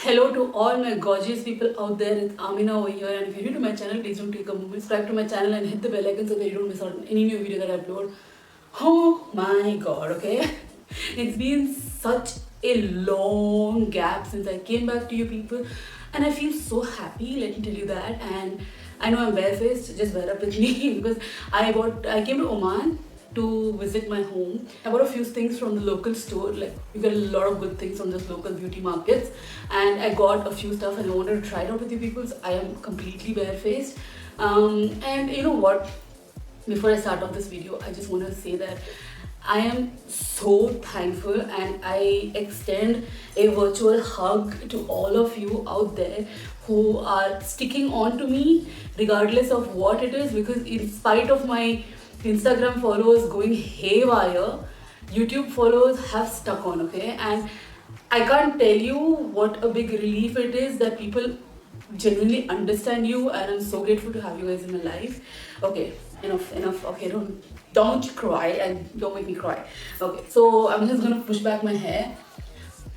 Hello to all my gorgeous people out there. It's Amina over here, and if you're new to my channel, please don't take a moment, subscribe to my channel and hit the bell icon so that you don't miss out on any new video that I upload. Oh my god, okay? It's been such a long gap since I came back to you people, and I feel so happy, let me tell you that. And I know I'm barefaced, just bear up with me because I came to Oman to visit my home. I bought a few things from the local store. Like, you get a lot of good things from this local beauty markets, and I got a few stuff and I wanted to try it out with you people. So I am completely barefaced. And you know what? Before I start off this video, I just want to say that I am so thankful and I extend a virtual hug to all of you out there who are sticking on to me regardless of what it is, because in spite of my Instagram followers going haywire, YouTube followers have stuck on, okay? And I can't tell you what a big relief it is that people genuinely understand you, and I'm so grateful to have you guys in my life. Okay, enough. Okay, don't cry and don't make me cry. Okay, so I'm just gonna push back my hair.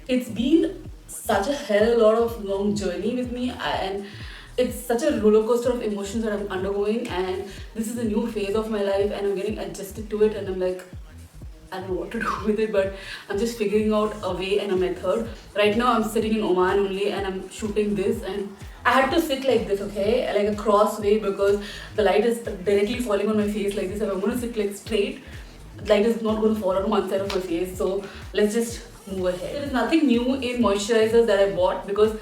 It's been such a hell lot of long journey with me, and it's such a roller coaster of emotions that I'm undergoing, and this is a new phase of my life and I'm getting adjusted to it, and I'm like, I don't know what to do with it, but I'm just figuring out a way and a method. Right now I'm sitting in Oman only and I'm shooting this, and I had to sit like this, okay, like a cross way, because the light is directly falling on my face like this. If I'm gonna sit like straight, the light is not gonna fall on one side of my face. So let's just move ahead. There is nothing new in moisturizers that I bought, because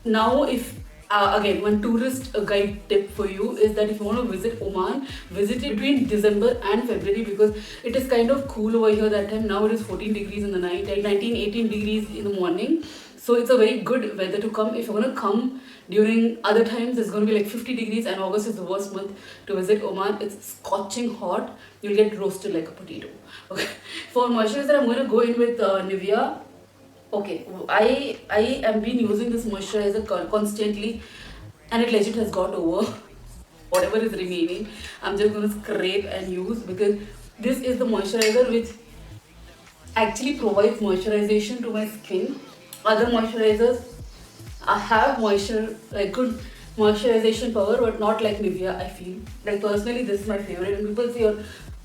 now if again, one tourist guide tip for you is that if you want to visit Oman, visit it between December and February, because it is kind of cool over here that time. Now it is 14 degrees in the night, like 19, 18 degrees in the morning. So it's a very good weather to come. If you want to come during other times, it's going to be like 50 degrees, and August is the worst month to visit Oman. It's scorching hot. You'll get roasted like a potato. Okay. For moisturizer, I'm going to go in with Nivea. Okay, I am been using this moisturizer constantly, and it legit has got over whatever is remaining. I'm just gonna scrape and use, because this is the moisturizer which actually provides moisturization to my skin. Other moisturizers have moisture, like good moisturization power, but not like Nivea. I feel like personally this is my favorite, and people say your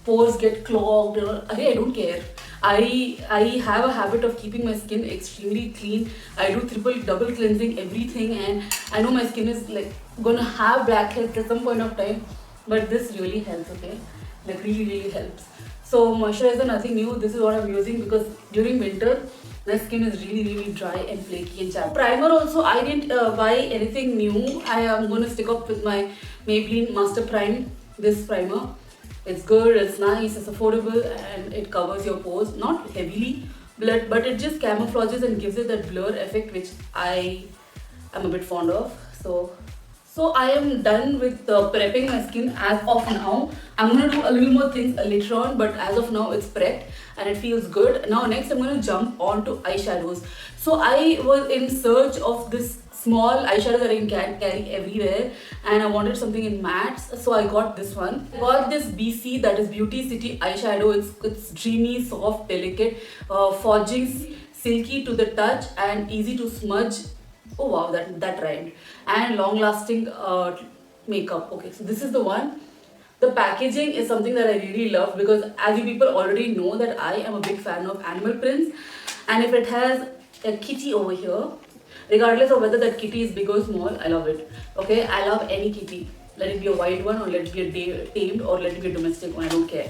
pores get clogged. I don't care. I have a habit of keeping my skin extremely clean. I do triple double cleansing everything, and I know my skin is like gonna have blackheads at some point of time, but this really helps, okay? Like really helps. So moisturizer, nothing new. This is what I'm using, because during winter my skin is really dry and flaky and chapped. Primer also, I didn't buy anything new. I am gonna stick up with my Maybelline Master Prime, this primer. It's good, it's nice, it's affordable, and it covers your pores, not heavily, but it just camouflages and gives it that blur effect, which I am a bit fond of. So I am done with prepping my skin as of now. I'm gonna do a little more things later on, but as of now it's prepped and it feels good. Now next I'm gonna jump on to eyeshadows. So I was in search of this small eyeshadow that I can carry everywhere, and I wanted something in mattes, so I got this one. I got this BC, that is Beauty City eyeshadow. It's dreamy, soft, delicate, forging, silky to the touch, and easy to smudge. Oh wow, that rhymed. And long lasting makeup. Okay, so this is the one. The packaging is something that I really love, because as you people already know that I am a big fan of animal prints, and if it has a kitty over here, regardless of whether that kitty is big or small, I love it. Okay, I love any kitty. Let it be a white one, or let it be a tamed, or let it be a domestic one, I don't care.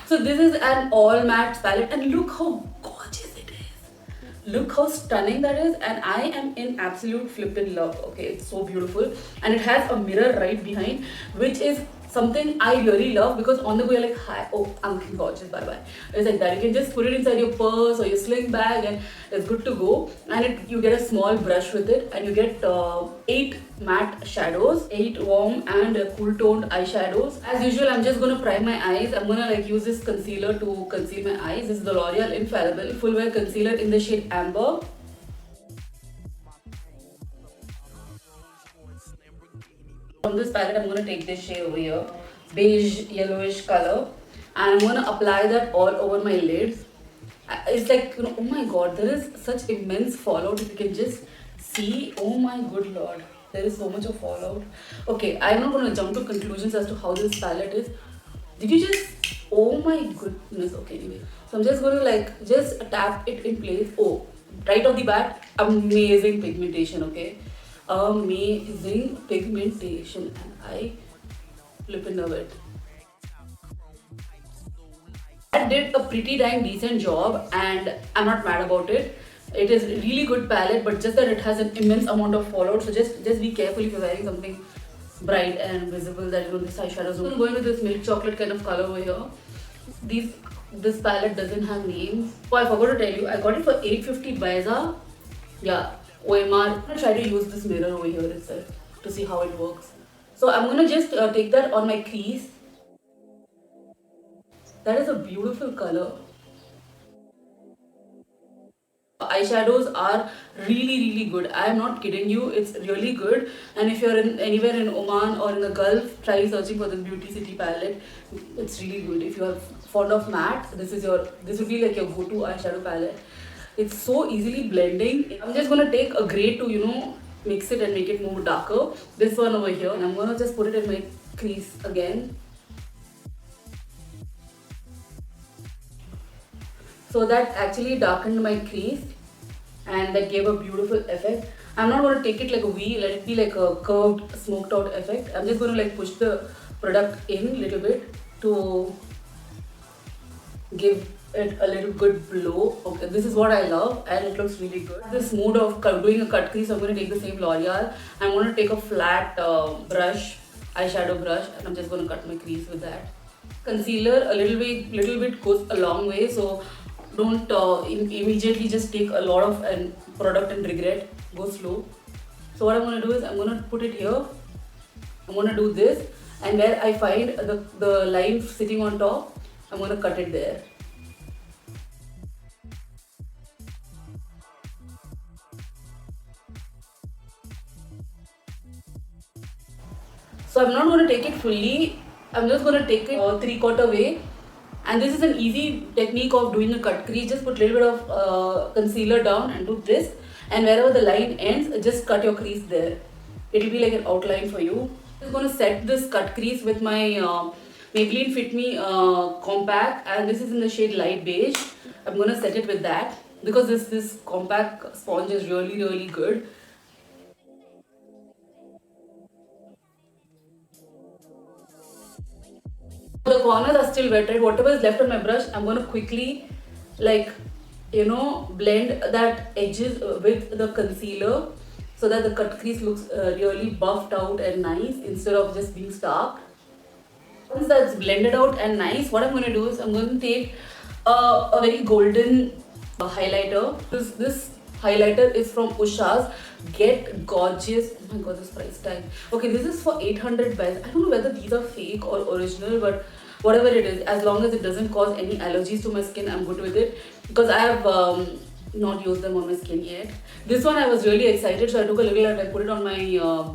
So this is an all matte palette, and look how gorgeous it is. Look how stunning that is, and I am in absolute flippin' love. Okay, it's so beautiful, and it has a mirror right behind, which is something I really love, because on the go you're like, hi, oh, I'm looking gorgeous, bye bye. It's like that. You can just put it inside your purse or your sling bag, and it's good to go. And you get a small brush with it, and you get 8 matte shadows, 8 warm and cool toned eyeshadows. As usual, I'm just gonna prime my eyes. I'm gonna like use this concealer to conceal my eyes. This is the L'Oreal Infallible Full Wear Concealer in the shade Amber. From this palette, I'm going to take this shade over here, beige yellowish color, and I'm going to apply that all over my lids. It's like, you know, oh my god, there is such immense fallout. If you can just see, oh my good lord, there is so much of fallout. Okay, I'm not going to jump to conclusions as to how this palette is. Did you just, oh my goodness. Okay, anyway, so I'm just going to like just tap it in place. Oh, right off the bat, amazing pigmentation. Okay, amazing pigmentation, and I flipping love it. I did a pretty dang decent job, and I'm not mad about it. It is a really good palette, but just that it has an immense amount of fallout. So just be careful if you're wearing something bright and visible, that, you know, this eyeshadow. So I'm going with this milk chocolate kind of color over here. These This palette doesn't have names. Oh, I forgot to tell you, I got it for 850 Baiza. Yeah, OMR. I'm gonna try to use this mirror over here itself to see how it works. So I'm gonna just take that on my crease. That is a beautiful color. Eyeshadows are really good. I am not kidding you, it's really good. And if you're in anywhere in Oman or in the Gulf, try searching for the Beauty City palette. It's really good. If you're fond of matte, this would be like your go-to eyeshadow palette. It's so easily blending. I'm just gonna take a gray to, you know, mix it and make it more darker. This one over here, and I'm gonna just put it in my crease again. So that actually darkened my crease, and that gave a beautiful effect. I'm not going to take it like a V, let it be like a curved, smoked out effect. I'm just going to like push the product in a little bit to give it a little good blow. Okay, this is what I love, and it looks really good. This mood of doing a cut crease, so I'm going to take the same L'Oreal. I'm going to take a flat brush, eyeshadow brush, and I'm just going to cut my crease with that. Concealer, a little bit goes a long way, so don't immediately just take a lot of product and regret. Go slow. So what I'm going to do is I'm going to put it here. I'm going to do this, and where I find the line sitting on top, I'm going to cut it there. So I'm not going to take it fully. I'm just going to take it 3/4 way. And this is an easy technique of doing a cut crease. Just put a little bit of concealer down and do this. And wherever the line ends, just cut your crease there. It will be like an outline for you. I'm just going to set this cut crease with my Maybelline Fit Me compact. And this is in the shade light beige. I'm going to set it with that, because this compact sponge is really good. The corners are still wet, right? Whatever is left on my brush, I'm going to quickly, like, you know, blend that edges with the concealer, so that the cut crease looks really buffed out and nice instead of just being stark. Once that's blended out and nice, what I'm going to do is I'm going to take a very golden highlighter. This highlighter is from Usha's Get Gorgeous. Oh my god, this price tag. Okay, this is for 800 baht. I don't know whether these are fake or original, but whatever it is, as long as it doesn't cause any allergies to my skin, I'm good with it, because I have not used them on my skin yet. This one I was really excited, so I took a little and I put it on my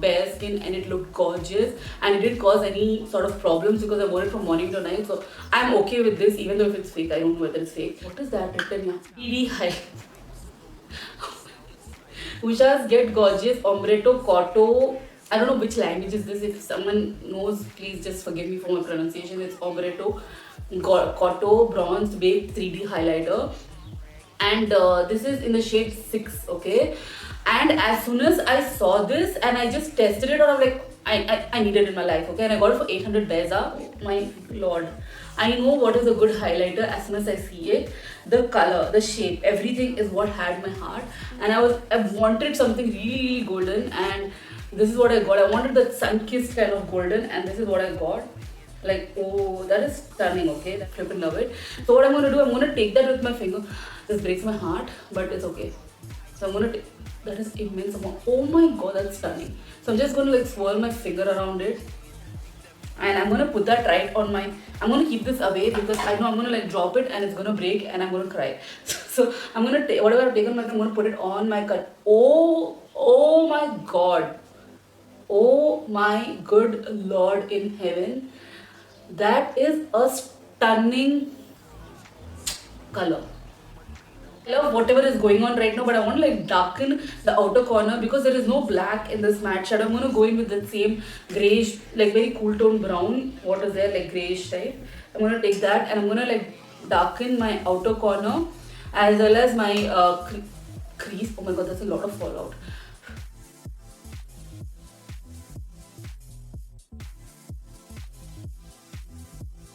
bare skin, and it looked gorgeous, and it didn't cause any sort of problems because I wore it from morning to night. So I'm okay with this, even though if it's fake, I don't know whether it's fake. What is that written here? PD High. Usha's Get Gorgeous Ombretto Cotto. I don't know which language is this. If someone knows, please just forgive me for my pronunciation. It's Ombretto Cotto Bronzed Baked 3D Highlighter. And this is in the shade 6, okay? And as soon as I saw this and I just tested it, or I'm like, I need it in my life, okay? And I got it for 800 Beza. Oh my lord. I know what is a good highlighter as soon as I see it. The color, the shape, everything is what had my heart. And I wanted something really golden, and this is what I got. I wanted that sun-kissed kind of golden, and this is what I got. Like, oh, that is stunning, okay? I flippin' love it. So what I'm going to do, I'm going to take that with my finger. This breaks my heart, but it's okay. So I'm going to take, that is immense amount. Oh my god, that's stunning. So I'm just going to like swirl my finger around it. And I'm going to put that right on my, I'm going to keep this away, because I know I'm going to like drop it and it's going to break and I'm going to cry. So I'm going to take, whatever I've taken, I'm going to put it on my cut. Oh my god. Oh my good lord in heaven. That is a stunning color. love whatever is going on right now, but I want to like darken the outer corner because there is no black in this matte shadow. I'm gonna go in with the same grayish, like very cool tone brown. What is there, like grayish type? I'm gonna take that and I'm gonna like darken my outer corner as well as my crease. Oh my god, that's a lot of fallout.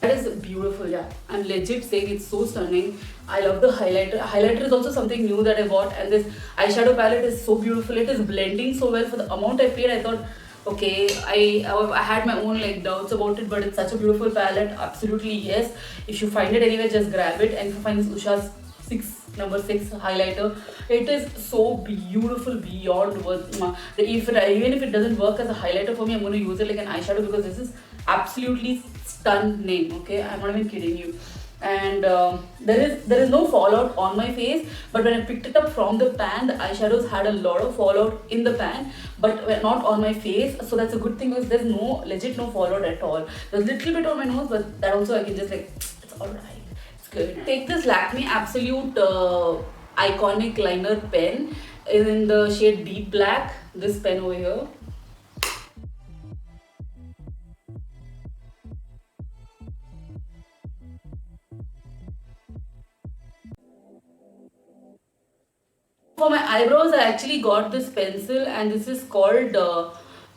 That is beautiful, yeah. I'm legit saying it's so stunning. I love the highlighter. Highlighter is also something new that I bought, and this eyeshadow palette is so beautiful. It is blending so well for the amount I paid. I thought, okay, I had my own like doubts about it, but it's such a beautiful palette. Absolutely yes. If you find it anywhere, just grab it. And if you find this Usha's number 6 highlighter, it is so beautiful beyond words. Even if it doesn't work as a highlighter for me, I'm going to use it like an eyeshadow because this is absolutely stunning. Okay, I'm not even kidding you. And there is no fallout on my face, but when I picked it up from the pan, the eyeshadows had a lot of fallout in the pan, but not on my face. So that's a good thing because there's no fallout at all. There's a little bit on my nose, but that also I can just like, it's alright. Good. Take this Lakme Absolute Iconic Liner pen in the shade Deep Black. This pen over here. For my eyebrows, I actually got this pencil, and this is called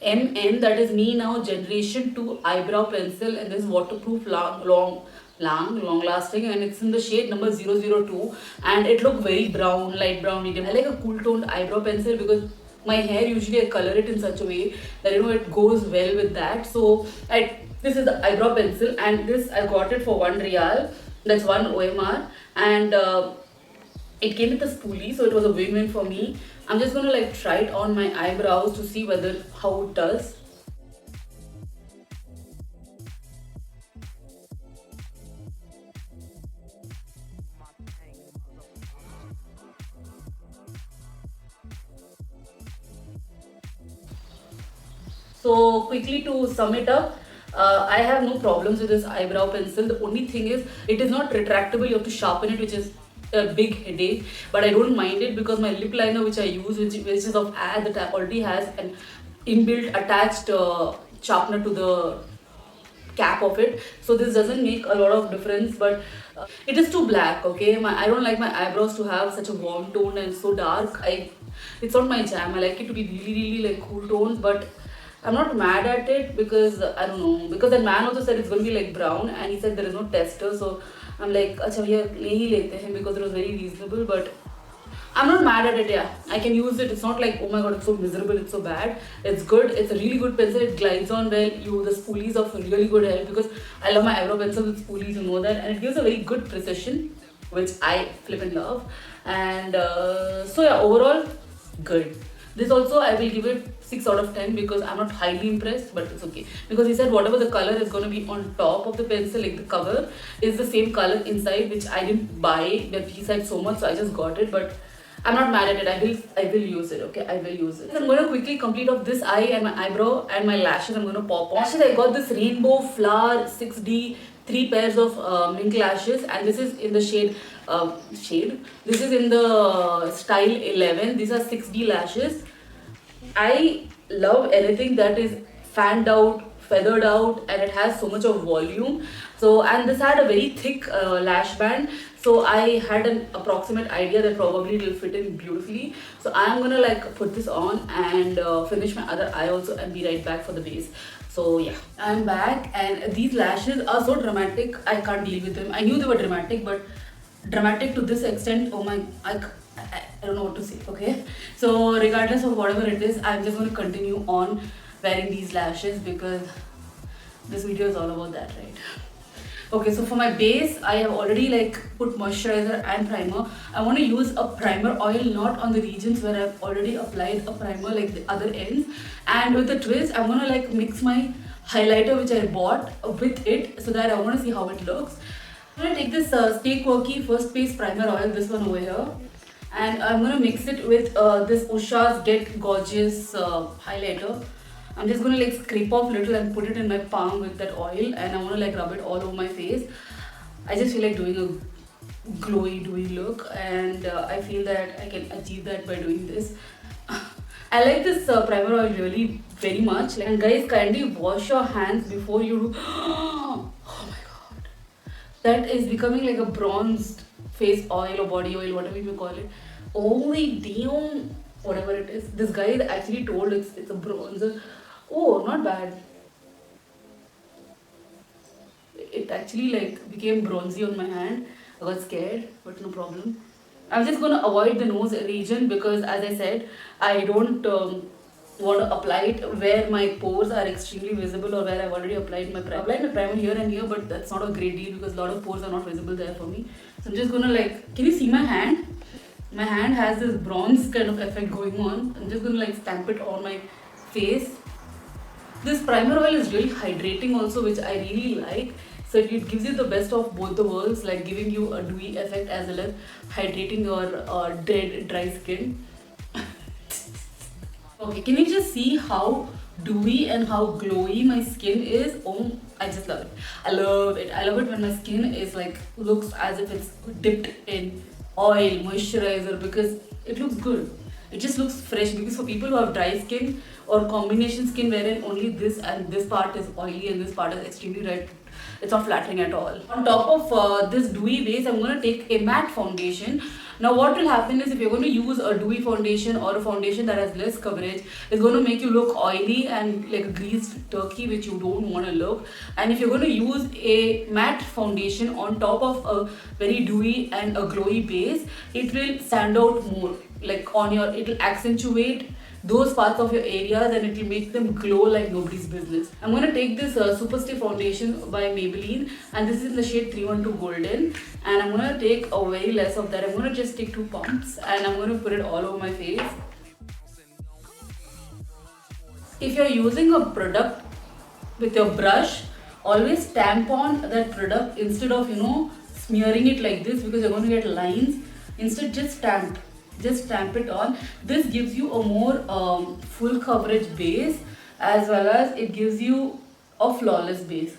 MN. That is Me Now Generation 2 Eyebrow Pencil, and this is waterproof, long lasting, and it's in the shade number 002, and it looked very brown, light brown, medium. I like a cool toned eyebrow pencil because my hair usually I color it in such a way that it goes well with that. So this is the eyebrow pencil, and this I got it for 1 Riyal. That's 1 OMR, and it came with a spoolie, so it was a win-win for me. I'm just gonna like try it on my eyebrows to see how it does. So quickly to sum it up, I have no problems with this eyebrow pencil. The only thing is it is not retractable. You have to sharpen it, which is a big headache. But I don't mind it because my lip liner, which I use, which is of Ad, that already has an inbuilt attached sharpener to the cap of it, so this doesn't make a lot of difference. But it is too black. Okay, I don't like my eyebrows to have such a warm tone and so dark. It's not my jam. I like it to be really like cool tones, but I'm not mad at it because I don't know, because that man also said it's going to be like brown, and he said there is no tester, so I'm like, acha bhaiya le hi lete hain, because it was very reasonable. But I'm not mad at it. Yeah, I can use it. It's not like, oh my god, it's so miserable, it's so bad. It's good. It's a really good pencil. It glides on well. The spoolies are really good help because I love my eyebrow pencils with spoolies, you know that, and it gives a very good precision, which I flip and love. And so yeah, overall good. This also I will give it 6 out of 10 because I'm not highly impressed, but it's okay. Because he said whatever the color is going to be on top of the pencil, like the cover, is the same color inside, which I didn't buy, but he said so much, so I just got it. But I'm not mad at it. I will use it. Okay, I will use it. I'm going to quickly complete off this eye and my eyebrow and my lashes. I'm going to pop on. Lashes, I got this Rainbow Flower 6D 3 pairs of mink lashes, and this is in the shade. This is in the style 11. These are 6D lashes. I love anything that is fanned out, feathered out, and it has so much of volume. So, and this had a very thick lash band, so I had an approximate idea that probably it will fit in beautifully. So I'm gonna like put this on and finish my other eye also and be right back for the base. So yeah, I'm back, and these lashes are so dramatic, I can't deal with them. I knew they were dramatic, but dramatic to this extent, oh my, I don't know what to say. Okay, so regardless of whatever it is, I'm just going to continue on wearing these lashes because this video is all about that, right? Okay, so for my base, I have already like put moisturizer and primer. I want to use a primer oil, not on the regions where I've already applied a primer, like the other ends. And with the twist, I'm going to like mix my highlighter which I bought with it, so that I want to see how it looks. I'm going to take this Stay Quirky First Base Primer Oil, this one over here, and I'm going to mix it with this Usha's Get Gorgeous highlighter. I'm just going to like scrape off little and put it in my palm with that oil, and I want to like rub it all over my face. I just feel like doing a glowy dewy look, and I feel that I can achieve that by doing this. I like this primer oil really very much. And guys, kindly wash your hands before you do. Oh my god, that is becoming like a bronzed face oil or body oil, whatever you call it. Only damn, whatever it is. This guy actually told it's a bronzer. Oh, not bad. It actually like became bronzy on my hand. I got scared, but no problem. I'm just gonna avoid the nose region because, as I said, I don't want to apply it where my pores are extremely visible or where I've already applied my primer. Applied my primer here and here, but that's not a great deal because a lot of pores are not visible there for me. So I'm just gonna like, can you see my hand? My hand has this bronze kind of effect going on. I'm just gonna like stamp it on my face. This primer oil is really hydrating also, which I really like. So it gives you the best of both the worlds, like giving you a dewy effect as well as hydrating your dead, dry skin. Okay, can you just see how dewy and how glowy my skin is? Oh, I just love it. I love it. I love it when my skin is like, looks as if it's dipped in oil, moisturizer, because it looks good. It just looks fresh, because for people who have dry skin or combination skin wherein only this and this part is oily and this part is extremely red, it's not flattering at all. On top of this dewy base, I'm going to take a matte foundation. Now what will happen is, if you're going to use a dewy foundation or a foundation that has less coverage, it's going to make you look oily and like a greased turkey, which you don't want to look. And if you're going to use a matte foundation on top of a very dewy and a glowy base, it will stand out more. Like on your, it will accentuate those parts of your areas and it will make them glow like nobody's business. I'm going to take this Superstay foundation by Maybelline, and this is in the shade 312 Golden, and I'm going to take a very less of that. I'm going to just take 2 pumps and I'm going to put it all over my face. If you're using a product with your brush, always stamp on that product instead of, smearing it like this, because you're going to get lines. Instead, just stamp it on. This gives you a more full coverage base, as well as it gives you a flawless base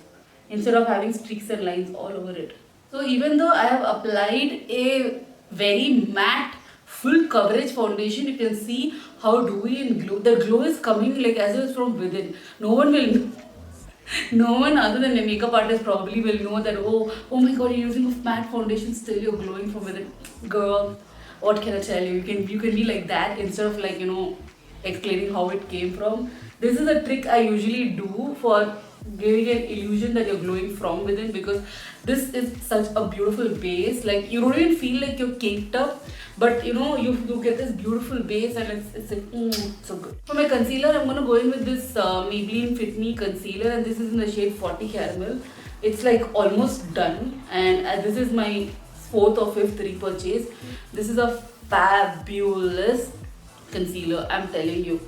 instead of having streaks and lines all over it. So even though I have applied a very matte full coverage foundation, you can see how dewy and glow. The glow is coming like as if it's from within. No one other than a makeup artist probably will know that, oh my god, you're using a matte foundation, still you're glowing from within. Girl, what can I tell you? You can be like that instead of like, explaining how it came from. This is a trick I usually do for giving an illusion that you're glowing from within, because this is such a beautiful base. Like, you don't even feel like you're caked up, but you get this beautiful base, and it's like, so good. For my concealer, I'm gonna go in with this Maybelline Fit Me concealer, and this is in the shade 40 Caramel. It's like almost done, and this is my 4th or 5th repurchase. This is a fabulous concealer, I'm telling you.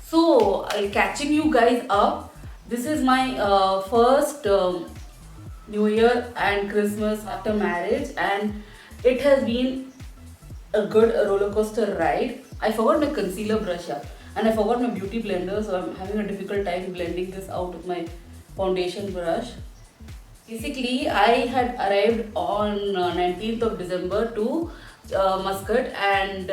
So, catching you guys up, this is my first New Year and Christmas after marriage, and it has been a good roller coaster ride. I forgot my concealer brush up, and I forgot my beauty blender, so I'm having a difficult time blending this out with my foundation brush. Basically, I had arrived on 19th of December to Muscat, and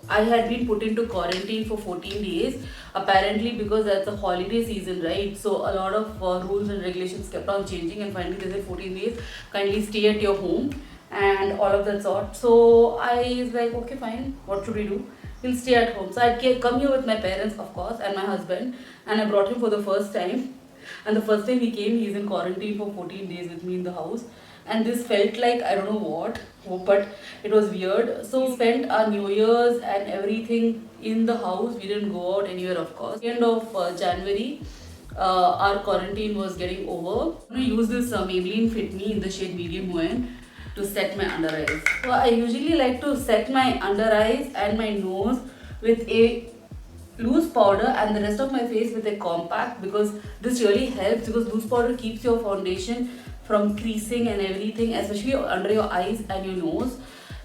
I had been put into quarantine for 14 days, apparently because that's a holiday season, right? So a lot of rules and regulations kept on changing, and finally they said 14 days, kindly stay at your home and all of that sort. So I was like, okay, fine, what should we do? We'll stay at home. So I'd come here with my parents, of course, and my husband, and I brought him for the first time. And the first time he came, he's in quarantine for 14 days with me in the house. And this felt like, I don't know what, but it was weird. So we spent our New Year's and everything in the house. We didn't go out anywhere, of course. End of January, our quarantine was getting over. I'm going to use this Maybelline Fit Me in the shade Medium Moyen to set my under eyes. So I usually like to set my under eyes and my nose with a loose powder and the rest of my face with a compact, because this really helps, because loose powder keeps your foundation from creasing and everything, especially under your eyes and your nose.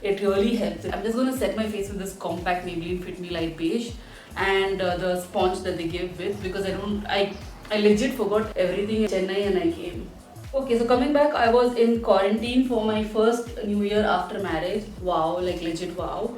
It really helps. I'm just going to set my face with this compact Maybelline Fit Me Light Beige. and the sponge that they give with, because I legit forgot everything in Chennai and I came. Okay, so coming back, I was in quarantine for my first New Year after marriage. Wow, like legit wow.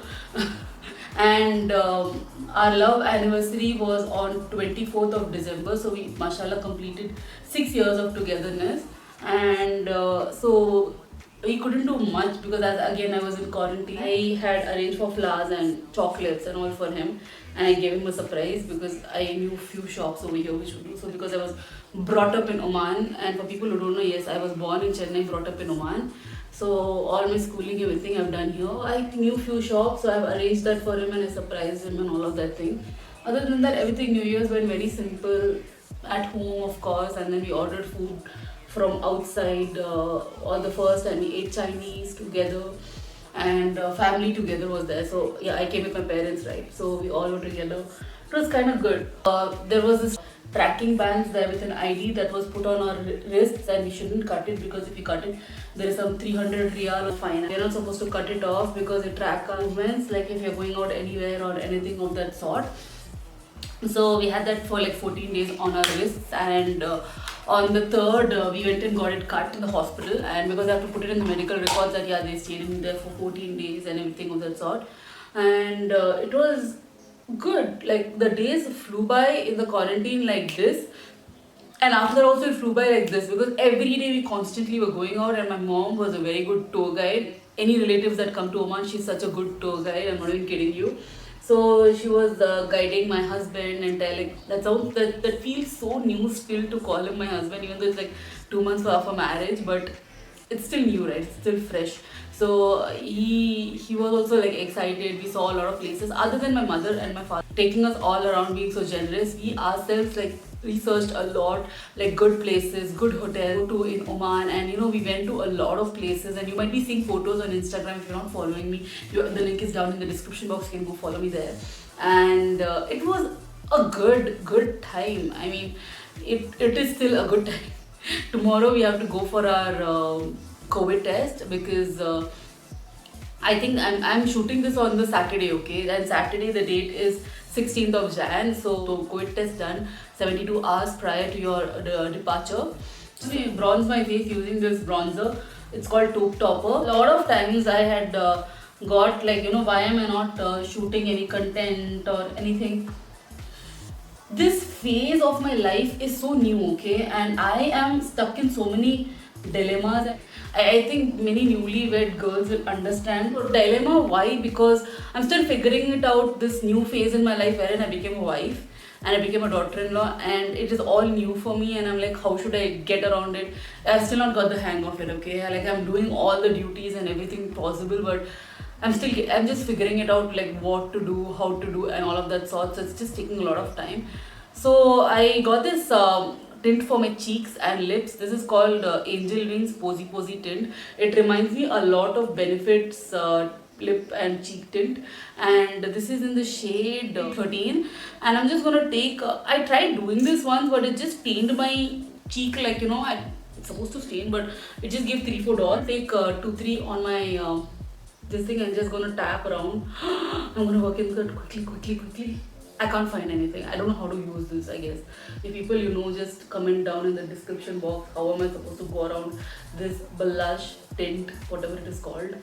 And our love anniversary was on 24th of December, so we mashallah completed 6 years of togetherness. And so we couldn't do much because, as again, I was in quarantine. I had arranged for flowers and chocolates and all for him, and I gave him a surprise because I knew few shops over here which would do so, because I was brought up in Oman. And for people who don't know, yes, I was born in Chennai, brought up in Oman. So all my schooling, everything I've done here. I knew few shops, so I've arranged that for him and I surprised him and all of that thing. Other than that, everything New Year's went very simple at home, of course, and then we ordered food from outside on the first, and we ate Chinese together, and family together was there. So yeah, I came with my parents, right? So we all were together. It was kind of good. There was this tracking bands there with an ID that was put on our wrists, and we shouldn't cut it because if we cut it, there is some 300 riyal fine. We're not supposed to cut it off because it track our movements, like if you're going out anywhere or anything of that sort. So we had that for like 14 days on our wrists, and on the third we went and got it cut in the hospital, and because I have to put it in the medical records that yeah, they stayed in there for 14 days and everything of that sort. And it was good. Like the days flew by in the quarantine like this, and after that also it flew by like this, because every day we constantly were going out, and my mom was a very good tour guide. Any relatives that come to Oman, she's such a good tour guide, I'm not even kidding you. So she was guiding my husband and telling, that feels so new still to call him my husband, even though it's like 2 months after marriage, but it's still new, right? It's still fresh. So he was also like excited. We saw a lot of places other than my mother and my father taking us all around, being so generous. We ourselves like researched a lot, like good places, good hotels to in Oman, and we went to a lot of places, and you might be seeing photos on Instagram. If you're not following me, the link is down in the description box. You can go follow me there. And it was a good time. I mean, it is still a good time. Tomorrow we have to go for our COVID test, because I think I'm shooting this on the Saturday, okay? And Saturday the date is 16th of Jan. So COVID test done 72 hours prior to your departure. I bronze my face using this bronzer. It's called Taupe Topper. A lot of times I had got like, why am I not shooting any content or anything? This phase of my life is so new, okay? And I am stuck in so many dilemmas. I think many newlywed girls will understand. So, dilemma, why? Because I'm still figuring it out, this new phase in my life wherein I became a wife and I became a daughter-in-law, and it is all new for me, and I'm like, how should I get around it? I've still not got the hang of it, okay? Like I'm doing all the duties and everything possible, but I'm just figuring it out, like what to do, how to do, and all of that sort. So it's just taking a lot of time. So I got this tint for my cheeks and lips. This is called Angel Wings Posy Posy tint. It reminds me a lot of Benefits lip and cheek tint, and this is in the shade 13. And I'm just gonna take. I tried doing this once, but it just stained my cheek. Like it's supposed to stain, but it just gave $3-4. Take 2-3 on my this thing, and just gonna tap around. I'm gonna work in that quickly. I can't find anything. I don't know how to use this, I guess. If people just comment down in the description box how am I supposed to go around this blush tint, whatever it is called.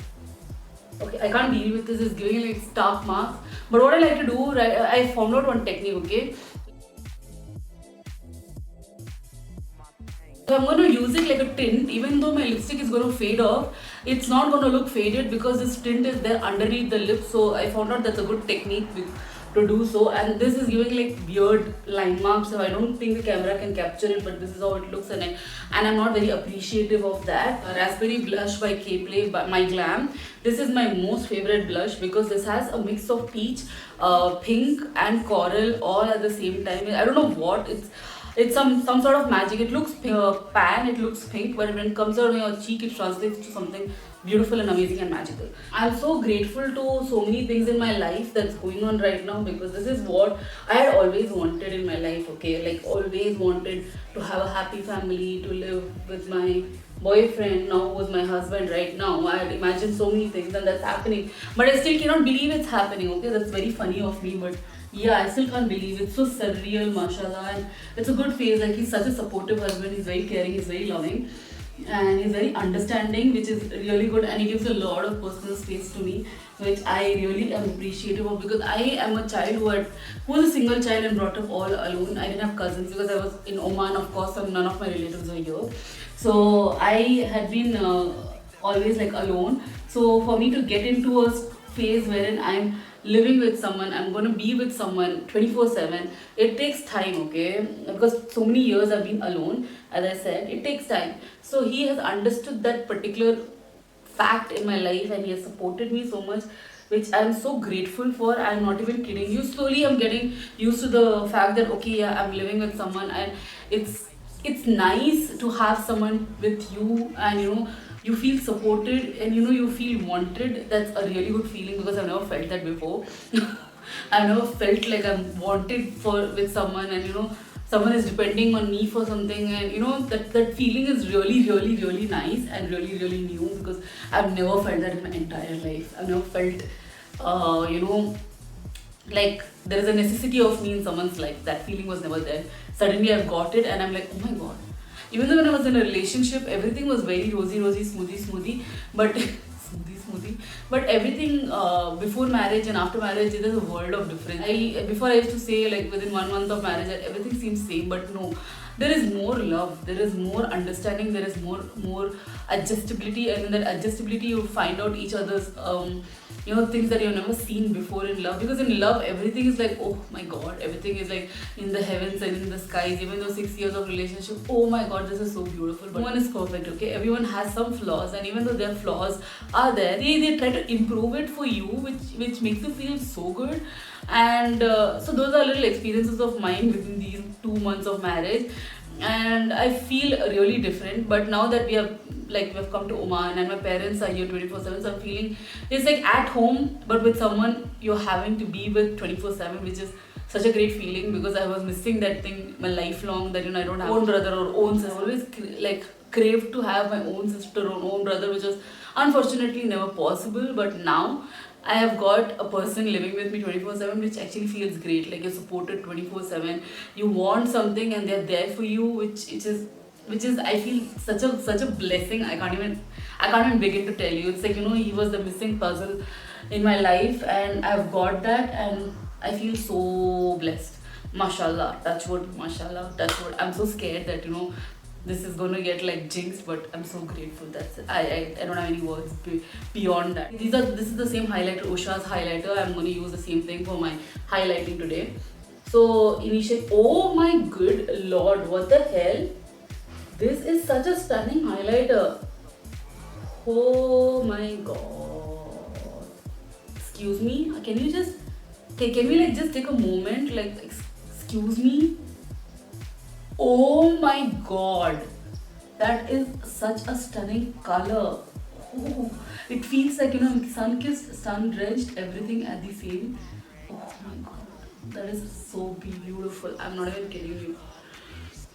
Okay, I can't deal with this. It's giving like stark marks. But what I like to do, right, I found out one technique, okay? So I'm going to use it like a tint. Even though my lipstick is going to fade off, it's not going to look faded because this tint is there underneath the lip. So I found out that's a good technique to do so. And this is giving like weird line marks, so I don't think the camera can capture it, but this is how it looks, and I'm not very appreciative of that. Raspberry blush by Kplay by My Glam. This is my most favorite blush because this has a mix of peach, pink and coral all at the same time. I don't know what it's some sort of magic. It looks pan, it looks pink, but when it comes out on your cheek, it translates to something beautiful and amazing and magical. I'm so grateful to so many things in my life that's going on right now, because this is what I had always wanted in my life, okay? Like always wanted to have a happy family, to live with my boyfriend, now who's my husband right now. I had imagined so many things and that's happening, but I still cannot believe it's happening, okay? That's very funny of me, but Yeah, I still can't believe it's so surreal, mashallah, and it's a good phase. Like he's such a supportive husband. He's very caring. He's very loving, and he's very understanding, which is really good. And he gives a lot of personal space to me, which I really am appreciative of because I am a child who was a single child and brought up all alone. I didn't have cousins because I was in Oman, of course, and none of my relatives were here. So I had been always like alone. So for me to get into a phase wherein I'm living with someone, I'm going to be with someone 24/7, it takes time, okay? Because so many years I've been alone, as I said, it takes time. So he has understood that particular fact in my life and he has supported me so much, which I'm so grateful for. I'm not even kidding you. Slowly I'm getting used to the fact that okay, yeah, I'm living with someone, and it's nice to have someone with you, and you feel supported, and you feel wanted. That's a really good feeling because I've never felt that before. I've never felt like I'm wanted for with someone, and someone is depending on me for something, and that feeling is really, really, really nice and really, really new because I've never felt that in my entire life. I've never felt like there is a necessity of me in someone's life. That feeling was never there. Suddenly I've got it, and I'm like, oh my god. Even though when I was in a relationship, everything was very rosy, rosy, smoothie, but smoothie. But everything before marriage and after marriage, there's a world of difference. Before I used to say like within 1 month of marriage, everything seems same, but no. There is more love, there is more understanding, there is more adjustability, and in that adjustability you find out each other's things that you've never seen before in love. Because in love everything is like, oh my god, everything is like in the heavens and in the skies. Even though 6 years of relationship, oh my god, this is so beautiful. But no one is perfect, okay? Everyone has some flaws, and even though their flaws are there, they try to improve it for you, which makes you feel so good. And so those are little experiences of mine within these 2 months of marriage, and I feel really different. But now that we've come to Oman and my parents are here 24/7, so I'm feeling it's like at home, but with someone you're having to be with 24/7, which is such a great feeling because I was missing that thing my lifelong, that I don't have own brother or own sister. I always craved to have my own sister or own brother, which was unfortunately never possible. But now I have got a person living with me 24/7, which actually feels great. Like you're supported 24/7. You want something and they're there for you, which is I feel such a blessing. I can't even begin to tell you. It's like he was the missing puzzle in my life, and I've got that, and I feel so blessed. Mashallah, touch wood, mashallah, touch wood. I'm so scared that this is going to get like jinxed, but I'm so grateful. That's it. I don't have any words beyond that. This is the same highlighter, Usha's highlighter. I'm going to use the same thing for my highlighting today. So initially, oh my good lord, what the hell? This is such a stunning highlighter. Oh my god. Excuse me. Can you just can we just take a moment? Excuse me. Oh my god, that is such a stunning color. Oh, it feels like sun-kissed, sun-drenched, everything at the same. Oh my god, that is so beautiful. I'm not even kidding you.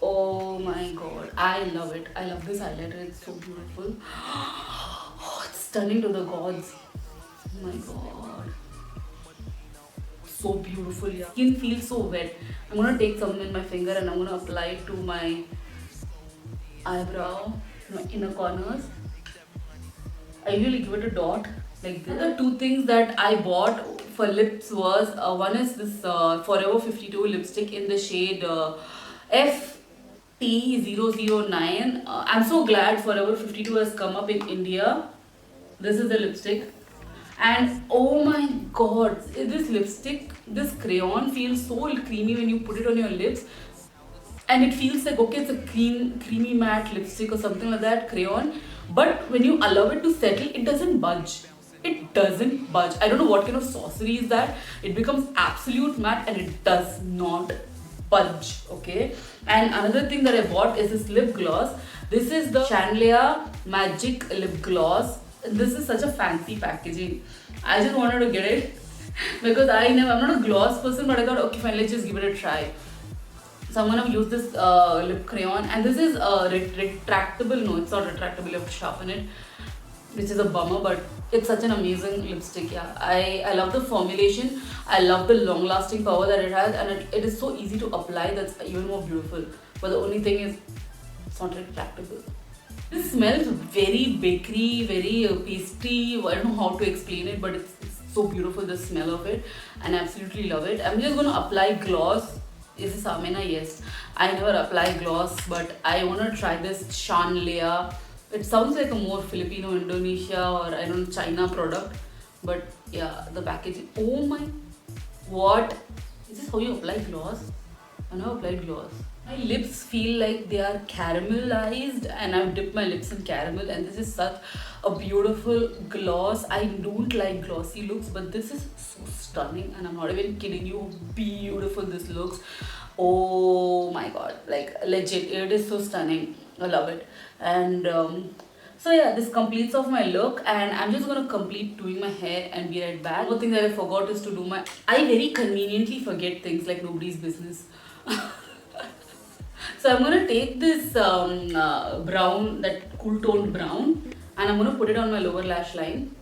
Oh my god, I love it. I love this highlighter. It's so beautiful. Oh, it's stunning to the gods. Oh my god, so beautiful. Yeah, skin feels so wet. I'm gonna take some in my finger and I'm gonna apply it to my eyebrow, inner corners. I usually give it a dot like this. The two things that I bought for lips was one is this Forever 52 lipstick in the shade FT009. I'm so glad Forever 52 has come up in India. This is the lipstick. And oh my god, this lipstick, this crayon feels so creamy when you put it on your lips, and it feels like okay, it's a creamy matte lipstick or something like that, crayon, but when you allow it to settle, it doesn't budge. It doesn't budge. I don't know what kind of sorcery is that. It becomes absolute matte and it does not budge. Okay. And another thing that I bought is this lip gloss. This is the Chandelier Magic Lip Gloss. This is such a fancy packaging. I just wanted to get it because I'm not a gloss person, but I thought okay fine, let's just give it a try. So I'm gonna use this lip crayon, and this is retractable. No, it's not retractable. You have to sharpen it. which is a bummer, but it's such an amazing lipstick. Yeah, I love the formulation. I love the long lasting power that it has, and it is so easy to apply. That's even more beautiful. But the only thing is, it's not very practical. This smells very bakery, very pastry. I don't know how to explain it, but it's so beautiful, the smell of it, and I absolutely love it. I'm just gonna apply gloss. Is this Amina? Yes. I never apply gloss, but I wanna try this Shanlea. It sounds like a more Filipino, Indonesia, or I don't know, China product, but yeah, the packaging. Oh my, what? Is this how you apply gloss? I never applied gloss. My lips feel like they are caramelized, and I've dipped my lips in caramel, and this is such a beautiful gloss. I don't like glossy looks, but this is so stunning, and I'm not even kidding you how beautiful this looks. Oh my god, like legit, it is so stunning. I love it. And so yeah, this completes off my look, and I'm just gonna complete doing my hair and be right back. One thing that I forgot is to do my. I very conveniently forget things like nobody's business. So I'm gonna take this brown, that cool toned brown, and I'm gonna put it on my lower lash line.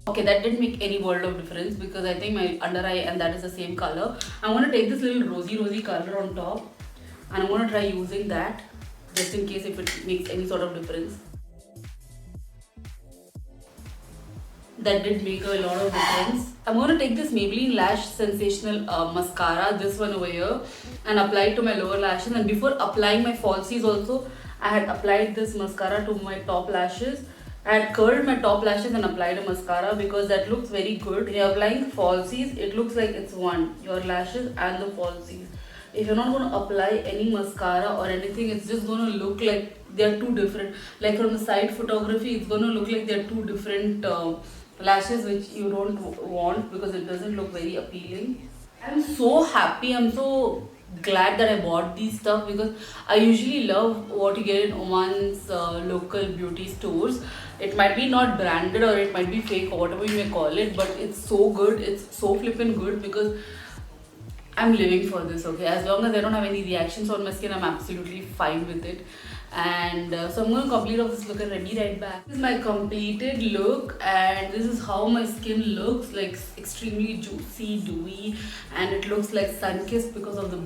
Okay, that didn't make any world of difference because I think my under eye and that is the same color. I'm gonna take this little rosy color on top, and I'm gonna try using that just in case if it makes any sort of difference. That did make a lot of difference. I'm going to take this Maybelline Lash Sensational mascara, this one over here, and apply it to my lower lashes. And before applying my falsies also, I had applied this mascara to my top lashes. I had curled my top lashes and applied a mascara because that looks very good. When you're applying falsies, it looks like it's one, your lashes and the falsies. If you're not going to apply any mascara or anything, it's just going to look like they're two different. Like from the side photography, it's going to look like they're two different lashes, which you don't want because it doesn't look very appealing. I'm so happy. I'm so glad that I bought these stuff because I usually love what you get in Oman's local beauty stores. It might be not branded or it might be fake or whatever you may call it, but it's so good. It's so flippin' good because I'm living for this, okay? As long as I don't have any reactions on my skin, I'm absolutely fine with it. And so I'm going to complete off this look and be right back. This is my completed look, and this is how my skin looks, like extremely juicy, dewy, and it looks like sun-kissed because of the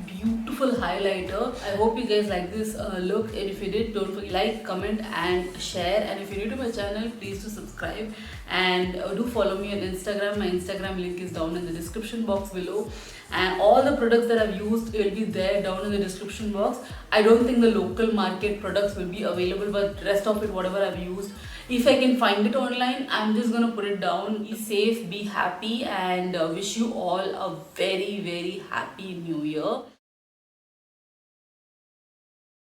beautiful highlighter. I hope you guys like this look, and if you did, don't forget like, comment and share. And if you're new to my channel, please do subscribe and do follow me on Instagram. My Instagram link is down in the description box below, and all the products that I've used will be there down in the description box. I don't think the local market products will be available, but rest of it, whatever I've used, if I can find it online, I'm just gonna put it down. Be safe, be happy, and wish you all a very, very happy new year.